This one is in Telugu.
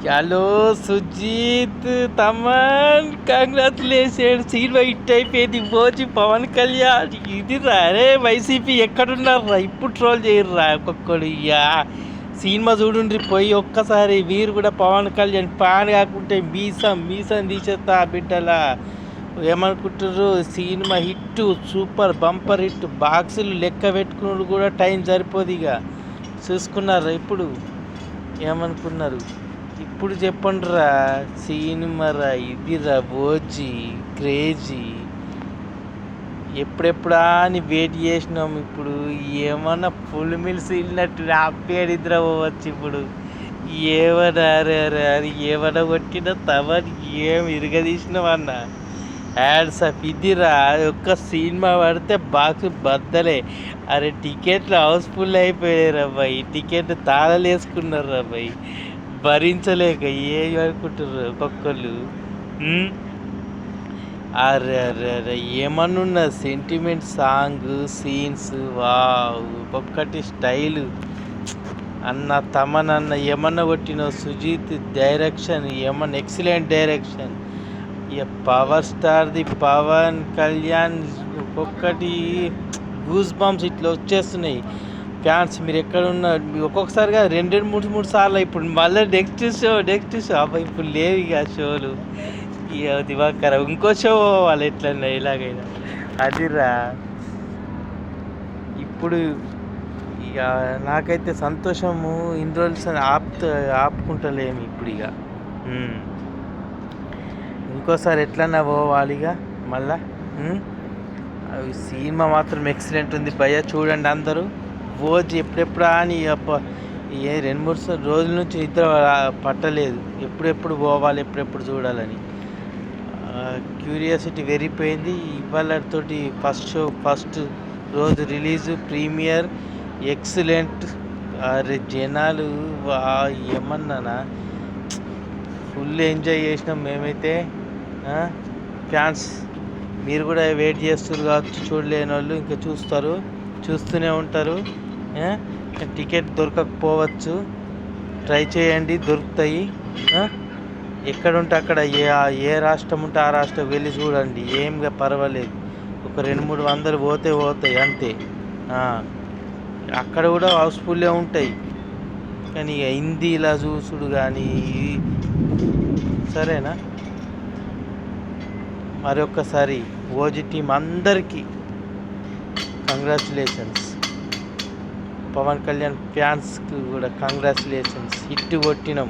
hello Sujeeth Thaman congratulation cinema hit అయిపోయింది ఓజీ పవన్ కళ్యాణ్ ఇది రే వైసీపీ ఎక్కడున్నారా ఇప్పుడు ట్రోల్ చేయర్రా ఒక్కొక్కడు సినిమా చూడుండ్రి పోయి ఒక్కసారి వీరు కూడా పవన్ కళ్యాణ్ పాన్ కాకుంటే మీసం తీసేస్తా బిడ్డలా ఏమనుకుంటారు cinema hit super bumper hit బాక్సులు లెక్క పెట్టుకున్నాడు కూడా టైం సరిపోదు ఇక చూసుకున్నారా ఇప్పుడు ఏమనుకున్నారు ఇప్పుడు చెప్పండి రా సినిమారా ఇదిరా ఓజీ క్రేజీ ఎప్పుడెప్పుడా అని వెయిట్ చేసినాం ఇప్పుడు ఏమన్నా ఫుల్ మిల్స్ వెళ్ళినట్టు అప్పేడిద్రా పోవచ్చు ఇప్పుడు ఏమన్నా అరే ఏమన్నా కొట్టినా తమని ఏం ఇరగదీసినావన్న యాడ్స్ ఆఫ్ ఇదిరా ఒక్క సినిమా పడితే బాక్స్ బద్దలే అరే టికెట్లు హౌస్ఫుల్ అయిపోయారు అబ్బాయి టికెట్ తాళాలు వేసుకున్నారు అబ్బాయి భరించలేక ఏమనుకుంటారు ఒక్కొక్కళ్ళు అరే అరే అరే ఏమన్నా సెంటిమెంట్ సాంగ్ సీన్స్ ఒక్కొక్కటి స్టైలు అన్న తమనన్న ఏమన్నా కొట్టిన సుజీత్ డైరెక్షన్ ఏమన్నా ఎక్సలెంట్ డైరెక్షన్ ఇక పవర్ స్టార్ది పవన్ కళ్యాణ్ ఒక్కొక్కటి గూస్ బంప్స్ ఇట్లా వచ్చేస్తున్నాయి ఫ్యాన్స్ మీరు ఎక్కడున్నా ఒక్కొక్కసారిగా రెండు మూడు సార్లు ఇప్పుడు మళ్ళీ నెక్స్ట్ షో అబ్బాయి ఇప్పుడు లేవు ఇక షోలు ఇక దివాకర ఇంకో షో వాళ్ళు ఎట్లన్నా ఇలాగైనా అదిరా ఇప్పుడు ఇక నాకైతే సంతోషము ఇన్ని రోజులు ఆపుకుంటలేము ఇప్పుడు ఇక ఇంకోసారి ఎట్లన్నా పోవాలిగా మళ్ళా సినిమా మాత్రం ఎక్సలెంట్ ఉంది భయ్య చూడండి అందరూ ఓజీ ఎప్పుడెప్పుడు అని ఏ 2-3 రోజుల నుంచి నిద్ర పట్టలేదు ఎప్పుడెప్పుడు పోవాలి ఎప్పుడెప్పుడు చూడాలని క్యూరియాసిటీ పెరిగిపోయింది ఇవాళతోటి ఫస్ట్ రోజు రిలీజు ప్రీమియర్ ఎక్సలెంట్ అరే జనాలు ఏమన్నానా ఫుల్ ఎంజాయ్ చేసినాం మేమైతే ఫ్యాన్స్ మీరు కూడా వెయిట్ చేస్తారు కావచ్చు చూడలేని వాళ్ళు ఇంకా చూస్తూనే ఉంటారు టికెట్ దొరకకపోవచ్చు ట్రై చేయండి దొరుకుతాయి ఎక్కడ ఉంటే అక్కడ ఏ రాష్ట్రం ఉంటే ఆ రాష్ట్రం వెళ్ళి చూడండి ఏంగా పర్వాలేదు ఒక 200-300 పోతాయి అంతే అక్కడ కూడా హౌస్ఫుల్లే ఉంటాయి కానీ ఇక హిందీలా చూసుడు కానీ సరేనా మరొకసారి ఓజీ టీం అందరికీ కంగ్రాచులేషన్స్ పవన్ కళ్యాణ్ ఫ్యాన్స్కి కూడా కంగ్రాచులేషన్స్ హిట్ కొట్టినాం